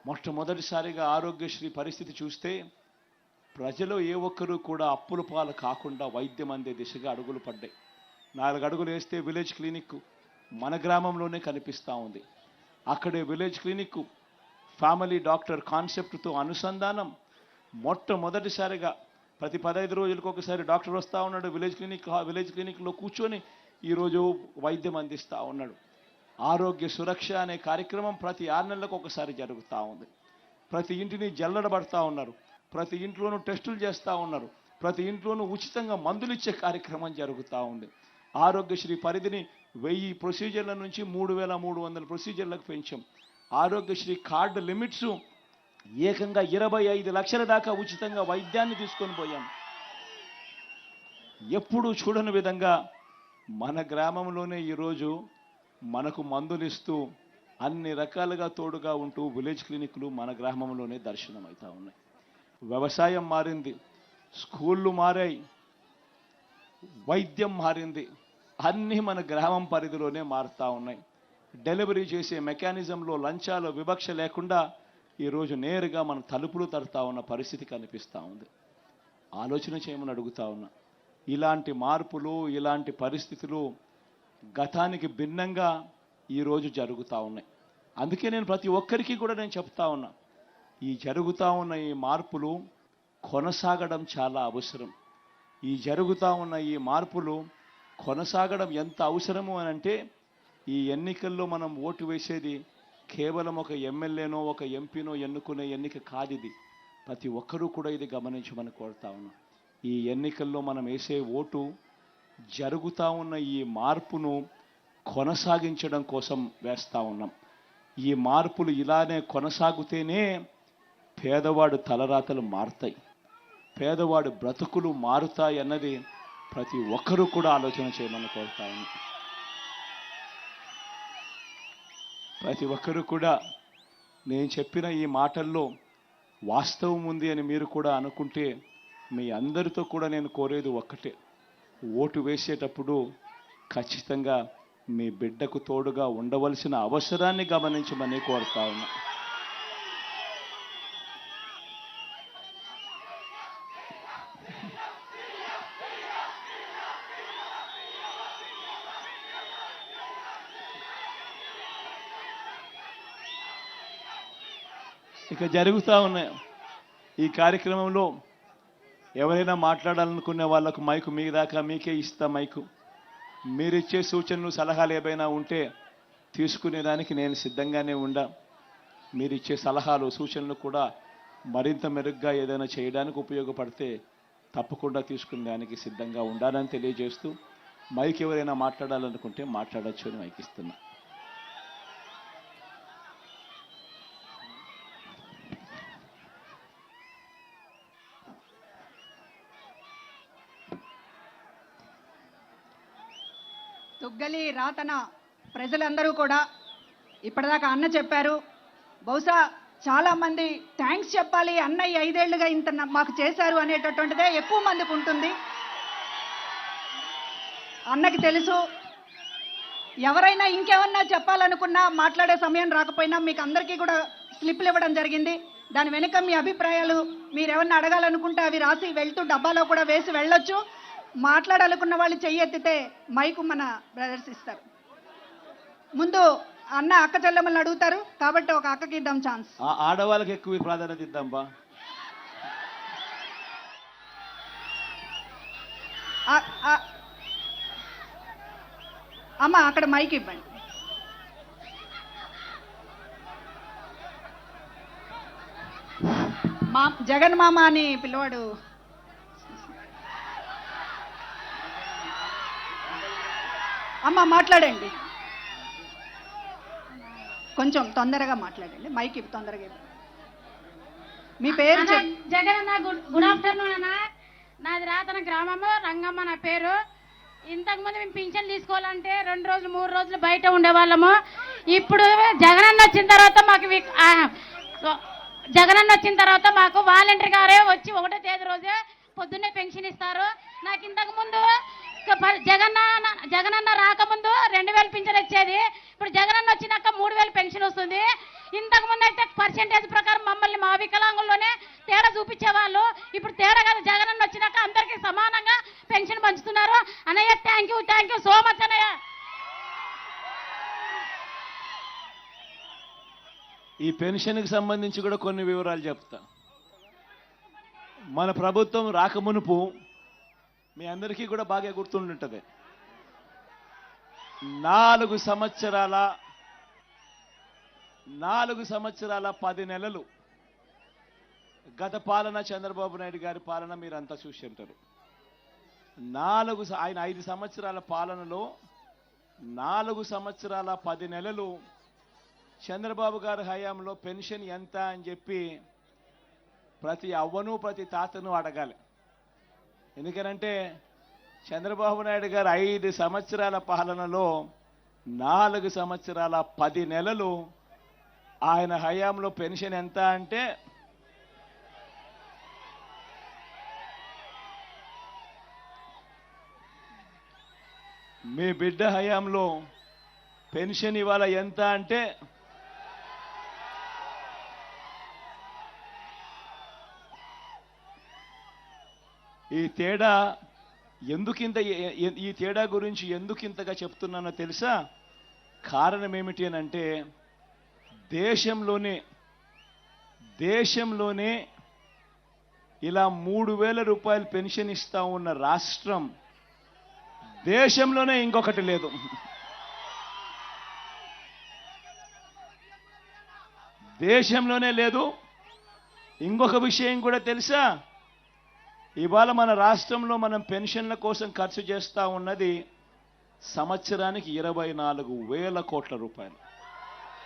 మొట్టమొదటిసారిగా ఆరోగ్యశ్రీ పరిస్థితి చూస్తే ప్రజలు ఏ ఒక్కరూ కూడా అప్పుల పాలు కాకుండా వైద్యం అందే దిశగా అడుగులు పడ్డాయి. 4 అడుగులు వేస్తే విలేజ్ క్లినిక్ మన గ్రామంలోనే కనిపిస్తూ ఉంది. అక్కడే విలేజ్ క్లినిక్ ఫ్యామిలీ డాక్టర్ కాన్సెప్ట్తో అనుసంధానం. మొట్టమొదటిసారిగా ప్రతి 15 రోజులకు ఒకసారి డాక్టర్ వస్తూ ఉన్నాడు. విలేజ్ క్లినిక్లో కూర్చొని ఈరోజు వైద్యం అందిస్తూ ఉన్నాడు. ఆరోగ్య సురక్ష అనే కార్యక్రమం ప్రతి 6 నెలలకు ఒకసారి జరుగుతూ ఉంది. ప్రతి ఇంటిని జల్లడబడతా ఉన్నారు. ప్రతి ఇంట్లోనూ టెస్టులు చేస్తూ ఉన్నారు. ప్రతి ఇంట్లోనూ ఉచితంగా మందులు ఇచ్చే కార్యక్రమం జరుగుతూ ఉంది. ఆరోగ్యశ్రీ పరిధిని 1000 ప్రొసీజర్ల నుంచి 3300 ప్రొసీజర్లకు పెంచాం. ఆరోగ్యశ్రీ కార్డు లిమిట్స్ ఏకంగా 25 లక్షల దాకా ఉచితంగా వైద్యాన్ని తీసుకొని పోయాం. ఎప్పుడూ చూడని విధంగా మన గ్రామంలోనే ఈరోజు మనకు మందులు ఇస్తూ అన్ని రకాలుగా తోడుగా ఉంటూ విలేజ్ క్లినిక్లు మన గ్రామంలోనే దర్శనమవుతా ఉన్నాయి. వ్యవసాయం మారింది, స్కూళ్ళు మారాయి, వైద్యం మారింది, అన్నీ మన గ్రామం పరిధిలోనే మారుతూ ఉన్నాయి. డెలివరీ చేసే మెకానిజంలో లంచాలు వివక్ష లేకుండా ఈరోజు నేరుగా మన తలుపులు తడతా ఉన్న పరిస్థితి కనిపిస్తూ ఉంది. ఆలోచన చేయమని అడుగుతా ఉన్నా. ఇలాంటి మార్పులు, ఇలాంటి పరిస్థితులు గతానికి భిన్నంగా ఈరోజు జరుగుతూ ఉన్నాయి. అందుకే నేను ప్రతి ఒక్కరికి కూడా నేను చెప్తా ఉన్నా, ఈ జరుగుతూ ఉన్న ఈ మార్పులు కొనసాగడం చాలా అవసరం. ఈ జరుగుతూ ఉన్న ఈ మార్పులు కొనసాగడం ఎంత అవసరము అని అంటే, ఈ ఎన్నికల్లో మనం ఓటు వేసేది కేవలం ఒక ఎమ్మెల్యేనో ఒక ఎంపీనో ఎన్నుకునే ఎన్నిక కాదు. ఇది ప్రతి ఒక్కరూ కూడా ఇది గమనించమని కోరుతా ఉన్నాం. ఈ ఎన్నికల్లో మనం వేసే ఓటు జరుగుతూ ఉన్న ఈ మార్పును కొనసాగించడం కోసం వేస్తూ ఉన్నాం. ఈ మార్పులు ఇలానే కొనసాగుతేనే పేదవాడు తలరాతలు మారుతాయి, పేదవాడు బ్రతుకులు మారుతాయి అన్నది ప్రతి ఒక్కరూ కూడా ఆలోచన చేయమని కోరుతా ఉన్నాం. ప్రతి ఒక్కరూ కూడా నేను చెప్పిన ఈ మాటల్లో వాస్తవం ఉంది అని మీరు కూడా అనుకుంటే, మీ అందరితో కూడా నేను కోరేది ఒక్కటే, ఓటు వేసేటప్పుడు ఖచ్చితంగా మీ బిడ్డకు తోడుగా ఉండవలసిన అవసరాన్ని గమనించమని కోరుతా ఉన్నా. ఇక జరుగుతూ ఉన్నాయి ఈ కార్యక్రమంలో ఎవరైనా మాట్లాడాలనుకునే వాళ్ళకు మైకు మీ దాకా మీకే ఇస్తా. మైకు మీరిచ్చే సూచనలు సలహాలు ఏవైనా ఉంటే తీసుకునేదానికి నేను సిద్ధంగానే ఉండా. మీరిచ్చే సలహాలు సూచనలు కూడా మరింత మెరుగ్గా ఏదైనా చేయడానికి ఉపయోగపడితే తప్పకుండా తీసుకునేదానికి సిద్ధంగా ఉండాలని తెలియజేస్తూ, మైక్ ఎవరైనా మాట్లాడాలనుకుంటే మాట్లాడచ్చు అని మైక్ ఇస్తున్నా. తుగ్గలి రాతన ప్రజలందరూ కూడా ఇప్పటిదాకా అన్న చెప్పారు. బహుశా చాలామంది థ్యాంక్స్ చెప్పాలి, అన్నయ్య 5 ఏళ్లుగా ఇంత మాకు చేశారు అనేటటువంటిదే ఎక్కువ మందికి ఉంటుంది. అన్నకి తెలుసు, ఎవరైనా ఇంకేమన్నా చెప్పాలనుకున్నా మాట్లాడే సమయం రాకపోయినా మీకు అందరికీ కూడా స్లిప్లు ఇవ్వడం జరిగింది. దాని వెనుక మీ అభిప్రాయాలు మీరేమన్నా అడగాలనుకుంటే అవి రాసి వెళ్తూ డబ్బాలో కూడా వేసి వెళ్ళొచ్చు. మాట్లాడాలనుకున్న వాళ్ళు చెయ్యెత్తితే మైకు మన బ్రదర్స్ ఇస్తారు. ముందు అన్న అక్క చెల్లెమ్మల్ని అడుగుతారు కాబట్టి ఒక అక్కకి ఇద్దాం ఛాన్స్. ఆడవాళ్ళకి ఎక్కువ ప్రాధాన్యత ఇద్దాం బా. అమ్మ అక్కడ మైక్ ఇవ్వండి. మా జగన్ మామ అని పిల్లవాడు. అమ్మ మాట్లాడండి, కొంచెం తొందరగా మాట్లాడండి, మైక్ తొందరగా. మీ పేరు జగన్ అన్న. గుడ్ ఆఫ్టర్నూన్ అన్న. నాది రాతన గ్రామము, రంగమ్మ నా పేరు. ఇంతకుముందు మేము పింఛన్ తీసుకోవాలంటే 2 రోజులు 3 రోజులు బయట ఉండేవాళ్ళము. ఇప్పుడు జగనన్న వచ్చిన తర్వాత మాకు వాలంటీర్ గారే వచ్చి 1వ తేదీ రోజే పొద్దున్నే పెన్షన్ ఇస్తారు. నాకు ఇంతకు ముందు జగనన్న రాకముందు 2000 పింఛన్ వచ్చేది. ఇప్పుడు జగనన్న వచ్చినాక 3000 పెన్షన్ వస్తుంది. ఇంతకు ముందు అయితే పర్సెంటేజ్ ప్రకారం మమ్మల్ని మా వికలాంగుల్లోనే తేడా చూపించేవాళ్ళు. ఇప్పుడు తేడా కాదు, జగనన్న వచ్చినాక అందరికీ సమానంగా పెన్షన్ పంచుతున్నారు. అన్నయ్య థ్యాంక్ యూ సో మచ్ అన్నయ్య. ఈ పెన్షన్కి సంబంధించి కూడా కొన్ని వివరాలు చెప్తా. మన ప్రభుత్వం రాకమునుపు మీ అందరికీ కూడా బాగా గుర్తుండుంటుంది, 4 సంవత్సరాల 10 నెలలు గత పాలన, చంద్రబాబు నాయుడు గారి పాలన మీరంతా చూసి ఉంటారు. ఆయన 5 సంవత్సరాల పాలనలో 4 సంవత్సరాల 10 నెలలు చంద్రబాబు గారి హయాంలో పెన్షన్ ఎంత అని చెప్పి ప్రతి అవ్వను ప్రతి తాతను అడగాలి. ఎందుకనంటే చంద్రబాబు నాయుడు గారు 5 సంవత్సరాల పాలనలో 4 సంవత్సరాల 10 నెలలు ఆయన హయాంలో పెన్షన్ ఎంత అంటే మీ బిడ్డ హయాంలో పెన్షన్ ఇవాళ ఎంత అంటే ఈ తేడా గురించి ఎందుకింతగా చెప్తున్నానో తెలుసా? కారణం ఏమిటి అని అంటే దేశంలోనే ఇలా 3,000 రూపాయలు పెన్షన్ ఇస్తా ఉన్న రాష్ట్రం దేశంలోనే ఇంకొకటి లేదు. దేశంలోనే లేదు. ఇంకొక విషయం కూడా తెలుసా? ఇవాళ మన రాష్ట్రంలో మనం పెన్షన్ల కోసం ఖర్చు చేస్తా ఉన్నది సంవత్సరానికి 24,000 కోట్ల రూపాయలు.